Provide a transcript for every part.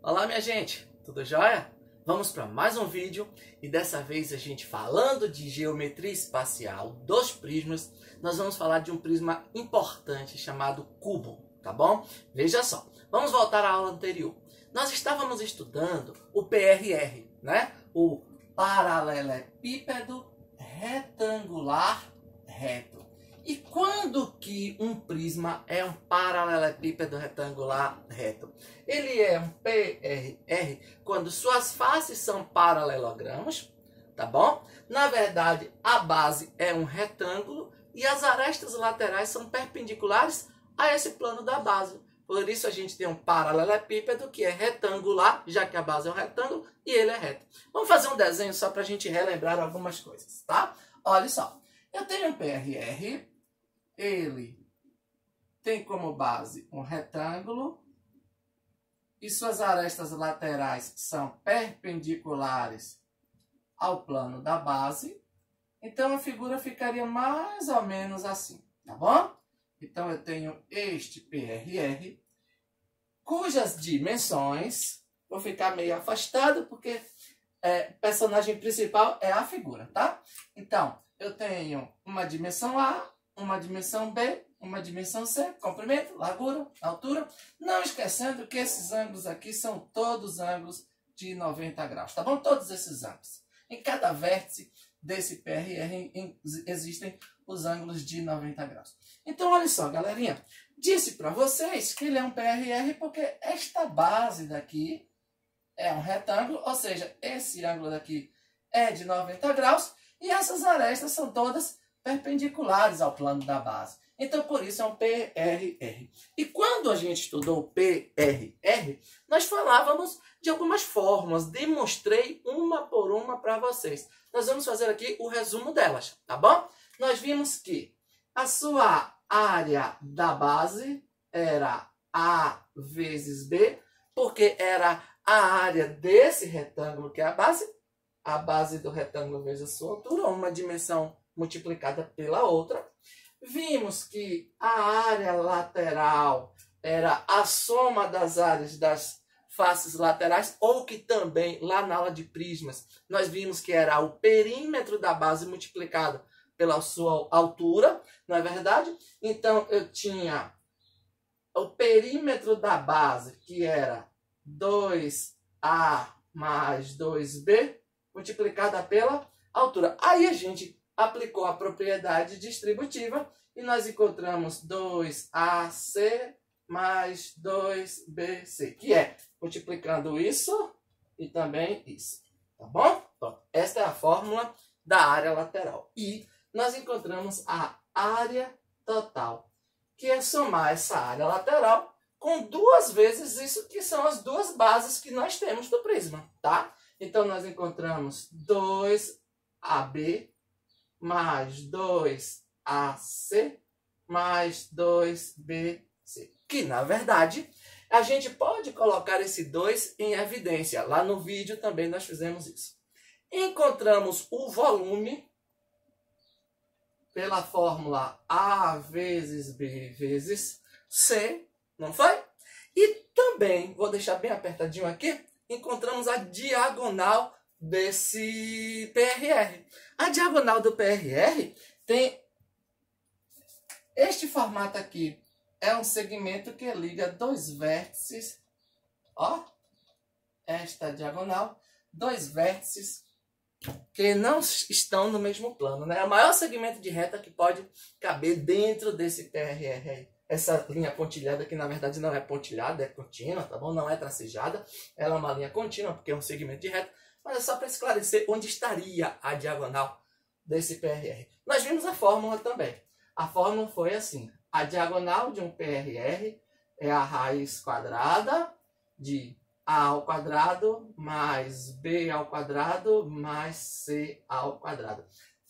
Olá, minha gente, tudo jóia? Vamos para mais um vídeo e dessa vez a gente falando de geometria espacial dos prismas, nós vamos falar de um prisma importante chamado cubo, tá bom? Veja só, vamos voltar à aula anterior. Nós estávamos estudando o PRR, né? O paralelepípedo retangular reto. E quando que um prisma é um paralelepípedo retangular reto? Ele é um PRR quando suas faces são paralelogramos, tá bom? Na verdade, a base é um retângulo e as arestas laterais são perpendiculares a esse plano da base. Por isso a gente tem um paralelepípedo que é retangular, já que a base é um retângulo e ele é reto. Vamos fazer um desenho só para a gente relembrar algumas coisas, tá? Olha só, eu tenho um PRR, ele tem como base um retângulo e suas arestas laterais são perpendiculares ao plano da base. Então a figura ficaria mais ou menos assim, tá bom? Então eu tenho este PRR, cujas dimensões, vou ficar meio afastado porque o personagem principal é a figura, tá? Então eu tenho uma dimensão A, uma dimensão B, uma dimensão C, comprimento, largura, altura. Não esquecendo que esses ângulos aqui são todos ângulos de 90 graus, tá bom? Todos esses ângulos. Em cada vértice desse PRR existem os ângulos de 90 graus. Então, olha só, galerinha. Disse para vocês que ele é um PRR porque esta base daqui é um retângulo, ou seja, esse ângulo daqui é de 90 graus e essas arestas são todas perpendiculares ao plano da base. Então, por isso é um PRR. E quando a gente estudou o PRR, nós falávamos de algumas fórmulas. Demonstrei uma por uma para vocês. Nós vamos fazer aqui o resumo delas, tá bom? Nós vimos que a sua área da base era A vezes B, porque era a área desse retângulo que é a base. A base do retângulo vezes a sua altura, uma dimensão multiplicada pela outra. Vimos que a área lateral era a soma das áreas das faces laterais, ou que também, lá na aula de prismas, nós vimos que era o perímetro da base multiplicado pela sua altura, não é verdade? Então, eu tinha o perímetro da base, que era 2A mais 2B, multiplicada pela altura. Aí a gente aplicou a propriedade distributiva e nós encontramos 2AC mais 2BC, que é multiplicando isso e também isso, tá bom? Então, esta é a fórmula da área lateral. E nós encontramos a área total, que é somar essa área lateral com duas vezes isso que são as duas bases que nós temos do prisma, tá? Então, nós encontramos 2AB mais 2AC mais 2BC. Que, na verdade, a gente pode colocar esse 2 em evidência. Lá no vídeo também nós fizemos isso. Encontramos o volume pela fórmula A vezes B vezes C, não foi? E também, vou deixar bem apertadinho aqui, encontramos a diagonal desse PRR. A diagonal do PRR tem este formato aqui. É um segmento que liga dois vértices. Ó, esta diagonal. Dois vértices que não estão no mesmo plano, né? É o maior segmento de reta que pode caber dentro desse PRR aí. Essa linha pontilhada, que na verdade não é pontilhada, é contínua, tá bom? Não é tracejada. Ela é uma linha contínua, porque é um segmento de reta. Mas é só para esclarecer onde estaria a diagonal desse PRR. Nós vimos a fórmula também. A fórmula foi assim. A diagonal de um PRR é a raiz quadrada de A ao quadrado mais B ao quadrado mais C ao quadrado.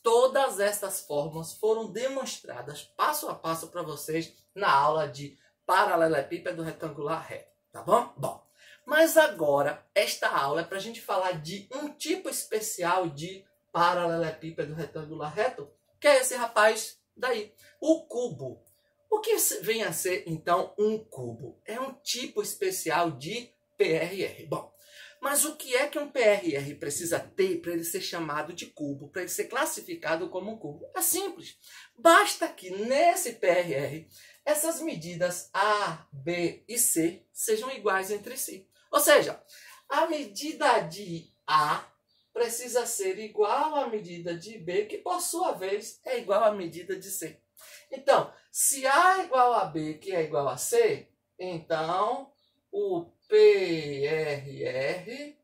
Todas estas fórmulas foram demonstradas passo a passo para vocês na aula de paralelepípedo retangular reto, tá bom? Bom, mas agora esta aula é para a gente falar de um tipo especial de paralelepípedo retangular reto, que é esse rapaz daí, o cubo. O que vem a ser, então, um cubo? É um tipo especial de PRR. Bom, mas o que é que um PRR precisa ter para ele ser chamado de cubo, para ele ser classificado como um cubo? É simples. Basta que nesse PRR essas medidas A, B e C sejam iguais entre si. Ou seja, a medida de A precisa ser igual à medida de B, que por sua vez é igual à medida de C. Então, se A é igual a B, que é igual a C, então o PRR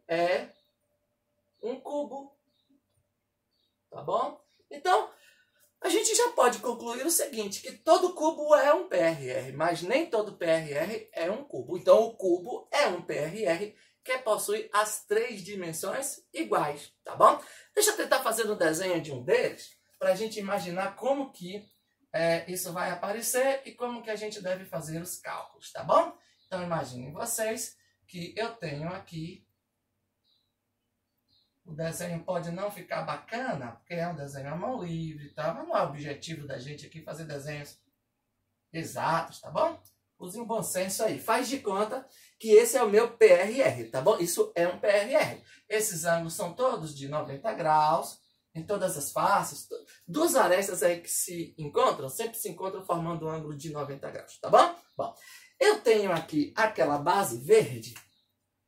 é um cubo. Tá bom? Então, a gente já pode concluir o seguinte, que todo cubo é um PRR, mas nem todo PRR é um cubo. Então, o cubo é um PRR que possui as 3 dimensões iguais, tá bom? Deixa eu tentar fazer um desenho de um deles, para a gente imaginar como que isso vai aparecer e como que a gente deve fazer os cálculos, tá bom? Então, imaginem vocês que eu tenho aqui, o desenho pode não ficar bacana, porque é um desenho à mão livre, tá? Mas não é o objetivo da gente aqui fazer desenhos exatos, tá bom? Use um bom senso aí. Faz de conta que esse é o meu PRR, tá bom? Isso é um PRR. Esses ângulos são todos de 90 graus, em todas as faces. Duas arestas aí que se encontram, sempre se encontram formando um ângulo de 90 graus, tá bom? Bom, eu tenho aqui aquela base verde,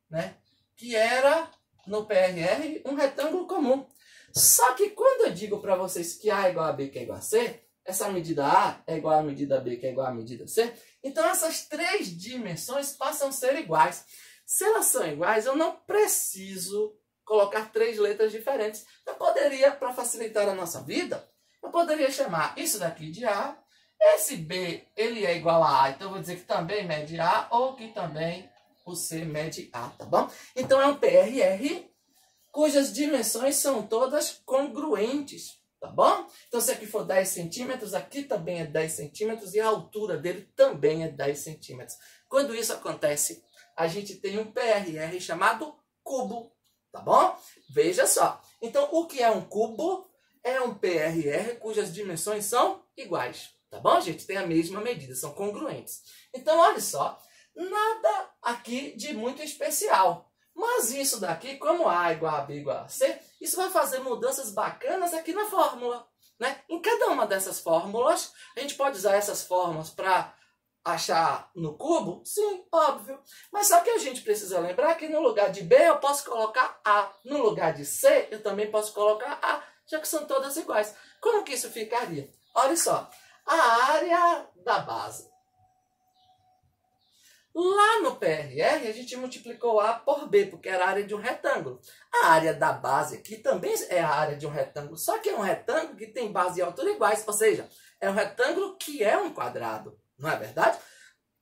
né? Que era, no PRR, um retângulo comum. Só que quando eu digo para vocês que A é igual a B, que é igual a C, essa medida A é igual à medida B, que é igual à medida C, então essas 3 dimensões passam a ser iguais. Se elas são iguais, eu não preciso colocar 3 letras diferentes. Eu poderia, para facilitar a nossa vida, eu poderia chamar isso daqui de A, esse B ele é igual a A, então eu vou dizer que também mede A, ou que também o C mede A, tá bom? Então é um PRR cujas dimensões são todas congruentes. Tá bom? Então, se aqui for 10 centímetros, aqui também é 10 centímetros e a altura dele também é 10 centímetros. Quando isso acontece, a gente tem um PRR chamado cubo. Tá bom? Veja só. Então, o que é um cubo? É um PRR cujas dimensões são iguais. Tá bom, gente? Tem a mesma medida, são congruentes. Então, olha só. Nada aqui de muito especial. Mas isso daqui, como A igual a B igual a C, isso vai fazer mudanças bacanas aqui na fórmula, né? Em cada uma dessas fórmulas, a gente pode usar essas fórmulas para achar no cubo? Sim, óbvio. Mas só que a gente precisa lembrar que no lugar de B eu posso colocar A. No lugar de C eu também posso colocar A, já que são todas iguais. Como que isso ficaria? Olha só, a área da base. Lá no PRR, a gente multiplicou A por B, porque era a área de um retângulo. A área da base aqui também é a área de um retângulo, só que é um retângulo que tem base e altura iguais, ou seja, é um retângulo que é um quadrado, não é verdade?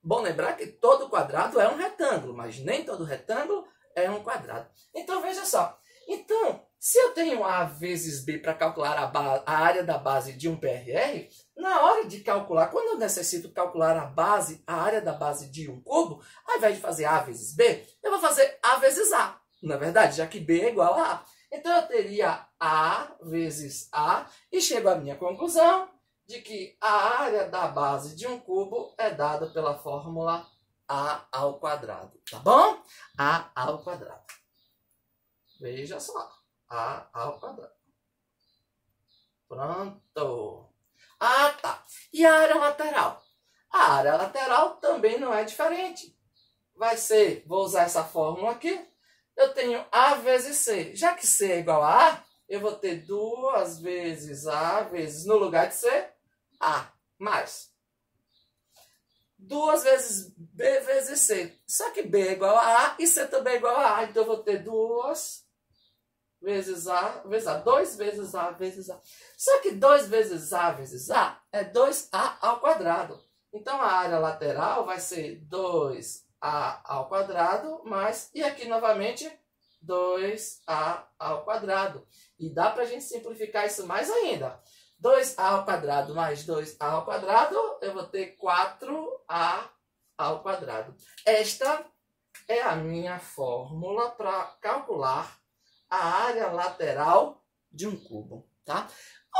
Bom lembrar que todo quadrado é um retângulo, mas nem todo retângulo é um quadrado. Então, veja só. Então, se eu tenho A vezes B para calcular a área da base de um PRR, na hora de calcular, quando eu necessito calcular a área da base de um cubo, ao invés de fazer A vezes B, eu vou fazer A vezes A, não é verdade? Já que B é igual a A. Então, eu teria A vezes A e chego à minha conclusão de que a área da base de um cubo é dada pela fórmula A ao quadrado, tá bom? A ao quadrado. Veja só. A ao quadrado. Pronto. Ah, tá. E a área lateral? A área lateral também não é diferente. Vai ser, vou usar essa fórmula aqui. Eu tenho A vezes C. Já que C é igual a A, eu vou ter 2 vezes A vezes, no lugar de C, A. Mais 2 vezes B vezes C. Só que B é igual a A e C também é igual a A. Então, eu vou ter 2 vezes A vezes A. 2 vezes A vezes A. Só que 2 vezes A vezes A é 2A ao quadrado. Então, a área lateral vai ser 2A ao quadrado mais, e aqui novamente, 2A ao quadrado. E dá para a gente simplificar isso mais ainda. 2A ao quadrado mais 2A ao quadrado, eu vou ter 4A ao quadrado. Esta é a minha fórmula para calcular a área lateral de um cubo, tá?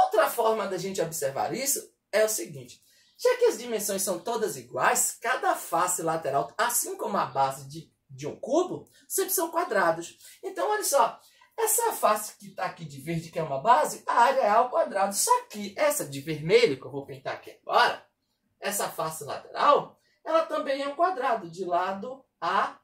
Outra forma da gente observar isso é o seguinte. Já que as dimensões são todas iguais, cada face lateral, assim como a base de de um cubo sempre são quadrados. Então, olha só, essa face que está aqui de verde, que é uma base, a área é A ao quadrado. Só que essa de vermelho, que eu vou pintar aqui agora, essa face lateral, ela também é um quadrado, de lado A.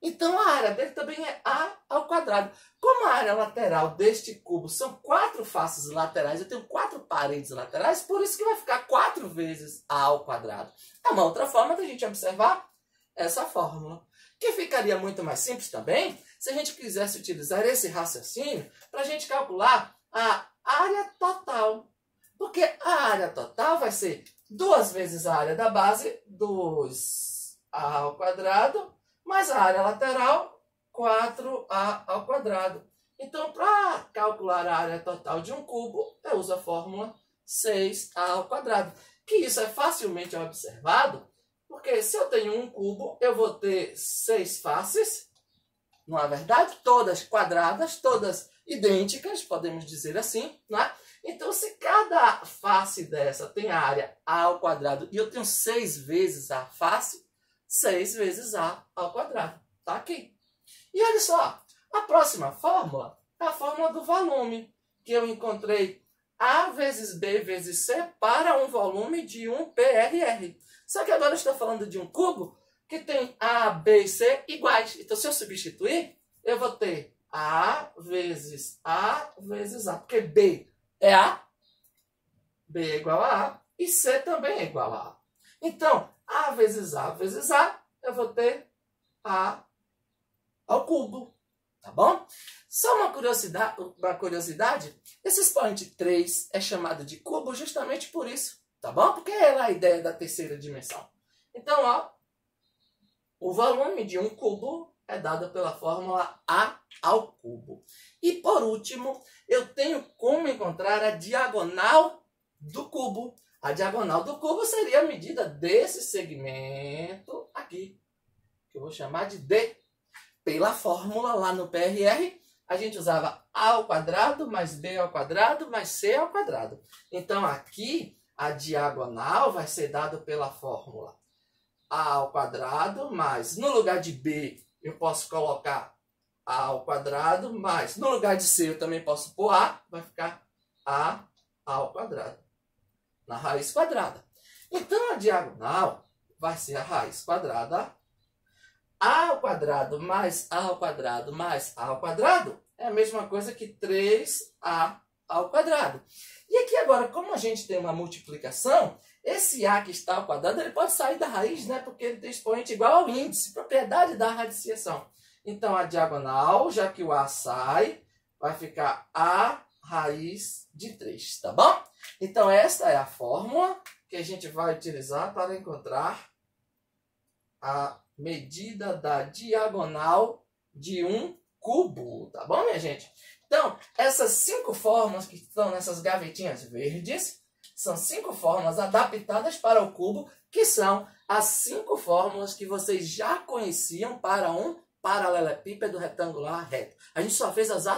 Então, a área dele também é A ao quadrado. Como a área lateral deste cubo são 4 faces laterais, eu tenho 4 paredes laterais, por isso que vai ficar 4 vezes A ao quadrado. É uma outra forma da gente observar essa fórmula. Que ficaria muito mais simples também, se a gente quisesse utilizar esse raciocínio para a gente calcular a área total. Porque a área total vai ser 2 vezes a área da base, 2A ao quadrado, mais a área lateral, 4A ao quadrado. Então, para calcular a área total de um cubo, eu uso a fórmula 6A ao quadrado. Que isso é facilmente observado, porque se eu tenho um cubo, eu vou ter 6 faces, não é verdade? Todas quadradas, todas idênticas, podemos dizer assim, não é? Então, se cada face dessa tem a área A ao quadrado e eu tenho 6 vezes a face, 6 vezes A ao quadrado. Tá aqui. E olha só, a próxima fórmula é a fórmula do volume, que eu encontrei A vezes B vezes C para um volume de um PRR. Só que agora eu estou falando de um cubo que tem A, B e C iguais. Então, se eu substituir, eu vou ter A vezes A vezes A. Porque B é A, B é igual a A e C também é igual a A. Então, A vezes A vezes A, eu vou ter A ao cubo. Tá bom? Só uma curiosidade, esse expoente 3 é chamado de cubo justamente por isso. Tá bom? Porque é a ideia da terceira dimensão. Então, ó, o volume de um cubo é dado pela fórmula A ao cubo. E por último, eu tenho como encontrar a diagonal do cubo. A diagonal do cubo seria a medida desse segmento aqui, que eu vou chamar de D. Pela fórmula lá no PRR, a gente usava A ao quadrado mais B ao quadrado mais C ao quadrado. Então aqui a diagonal vai ser dada pela fórmula A ao quadrado mais, no lugar de B, eu posso colocar A ao quadrado mais, no lugar de C eu também posso pôr A, vai ficar A ao quadrado, na raiz quadrada. Então a diagonal vai ser a raiz quadrada. A ao quadrado mais A ao quadrado mais A ao quadrado é a mesma coisa que 3A ao quadrado. E aqui agora, como a gente tem uma multiplicação, esse A que está ao quadrado ele pode sair da raiz, né? Porque ele tem expoente igual ao índice, propriedade da radiciação. Então, a diagonal, já que o A sai, vai ficar A raiz de 3, tá bom? Então, esta é a fórmula que a gente vai utilizar para encontrar a medida da diagonal de um cubo, tá bom, minha gente? Então, essas 5 fórmulas que estão nessas gavetinhas verdes são 5 fórmulas adaptadas para o cubo, que são as 5 fórmulas que vocês já conheciam para um paralelepípedo retangular reto. A gente só fez as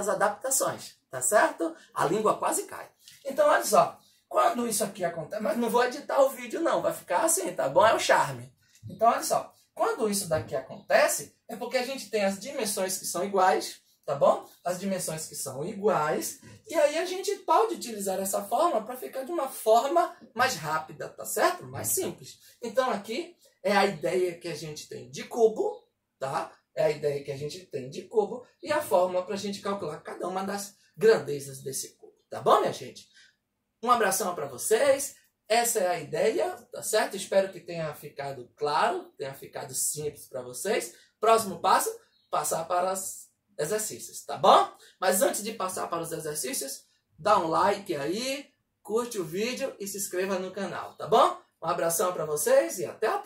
adaptações, tá certo? A língua quase cai. Então, olha só, quando isso aqui acontece, mas não vou editar o vídeo não, vai ficar assim, tá bom? É o charme. Então, olha só, quando isso daqui acontece, é porque a gente tem as dimensões que são iguais, tá bom? As dimensões que são iguais, e aí a gente pode utilizar essa fórmula para ficar de uma forma mais rápida, tá certo? Mais simples. Então, aqui é a ideia que a gente tem de cubo, tá? É a ideia que a gente tem de cubo e a fórmula para a gente calcular cada uma das grandezas desse cubo, tá bom, minha gente? Um abração para vocês. Essa é a ideia, tá certo? Espero que tenha ficado claro, tenha ficado simples para vocês. Próximo passo, passar para os exercícios, tá bom? Mas antes de passar para os exercícios, dá um like aí, curte o vídeo e se inscreva no canal, tá bom? Um abração para vocês e até a próxima.